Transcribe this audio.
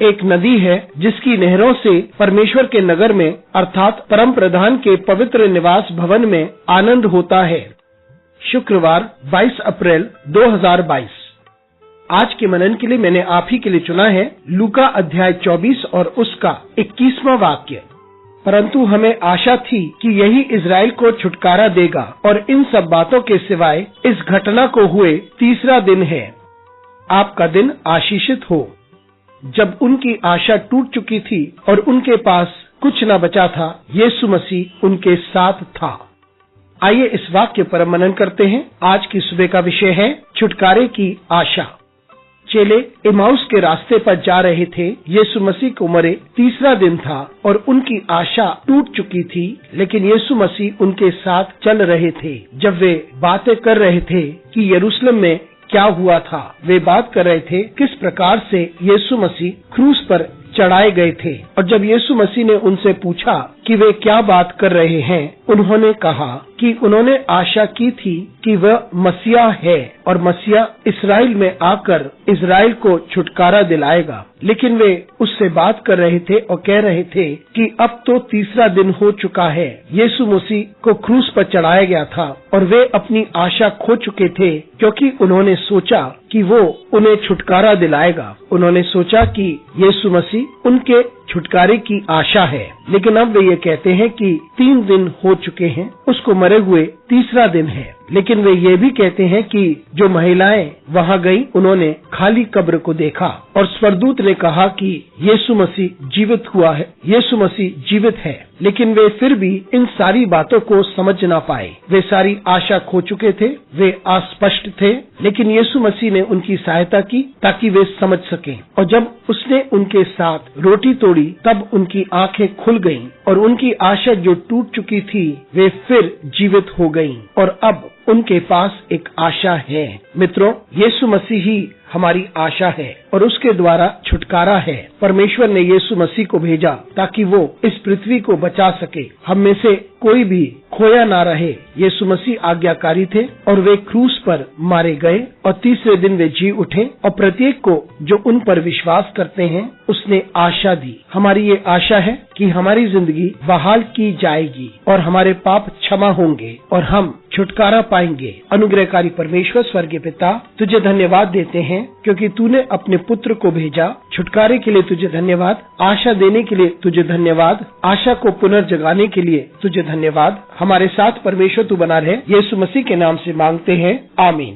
एक नदी है जिसकी नहरों से परमेश्वर के नगर में अर्थात परम प्रधान के पवित्र निवास भवन में आनंद होता है। शुक्रवार 22 अप्रैल 2022। आज के मनन के लिए मैंने आप ही के लिए चुना है लूका अध्याय 24 और उसका 21वां वाक्य। परंतु हमें आशा थी कि यही इजराइल को छुटकारा देगा और इन सब बातों के सिवाय इस घटना को हुए तीसरा दिन है। आपका दिन आशीषित हो। जब उनकी आशा टूट चुकी थी और उनके पास कुछ न बचा था, यीशु मसीह उनके साथ था। आइए इस वाक्य पर मनन करते हैं। आज की सुबह का विषय है छुटकारे की आशा। चेले इमाउस के रास्ते पर जा रहे थे। यीशु मसीह को मरे तीसरा दिन था और उनकी आशा टूट चुकी थी, लेकिन यीशु मसीह उनके साथ चल रहे थे। जब वे बातें कर रहे थे कि यरूशलेम में क्या हुआ था, वे बात कर रहे थे किस प्रकार से यीशु मसीह क्रूस पर चढ़ाए गए थे। और जब यीशु मसीह ने उनसे पूछा कि वे क्या बात कर रहे हैं, उन्होंने कहा कि उन्होंने आशा की थी कि वह मसीहा है और मसीहा इस्राएल में आकर इस्राएल को छुटकारा दिलाएगा। लेकिन वे उससे बात कर रहे थे और कह रहे थे कि अब तो तीसरा दिन हो चुका है। यीशु मसीह को क्रूस पर चढ़ाया गया था और वे अपनी आशा खो चुके थे, क्योंकि उन्होंने सोचा कि वो उन्हें छुटकारा दिलाएगा। उन्होंने सोचा कि यीशु मसीह उनके छुटकारे की आशा है। लेकिन अब वे ये कहते हैं कि 3 दिन हो चुके हैं, उसको मरे हुए तीसरा दिन है। लेकिन वे ये भी कहते हैं कि जो महिलाएं वहां गई, उन्होंने खाली कब्र को देखा और स्वर्गदूत ने कहा कि यीशु मसीह जीवित हुआ है, यीशु मसीह जीवित है। लेकिन वे फिर भी इन सारी बातों को समझ ना पाए। वे सारी आशा खो चुके थे, वे अस्पष्ट थे, लेकिन यीशु मसीह ने उनकी सहायता की ताकि वे समझ सकें। और जब उसने उनके साथ रोटी तोड़ी, तब उनकी आंखें खुल गईं और उनकी आशा जो टूट चुकी थी, वे फिर जीवित हो गईं और अब उनके पास एक आशा है। मित्रों, यीशु मसीह ही हमारी आशा है और उसके द्वारा छुटकारा है। परमेश्वर ने यीशु मसीह को भेजा ताकि वो इस पृथ्वी को बचा सके। हम में से कोई भी खोया ना रहे। यीशु मसीह आज्ञाकारी थे और वे क्रूस पर मारे गए और तीसरे दिन वे जी उठे और प्रत्येक को जो उन पर विश्वास करते हैं उसने आशा दी। हमारी ये आशा है कि हमारी जिंदगी बहाल की जाएगी और हमारे पाप क्षमा होंगे और हम छुटकारा पाएंगे। अनुग्रहकारी परमेश्वर स्वर्गीय पिता, तुझे धन्यवाद देते हैं क्योंकि तूने अपने पुत्र को भेजा। छुटकारे के लिए तुझे धन्यवाद, आशा देने के लिए तुझे धन्यवाद, आशा को पुनर्जगाने के लिए तुझे धन्यवाद। हमारे साथ परमेश्वर तू बना रहे। यीशु मसीह के नाम से मांगते हैं, आमीन।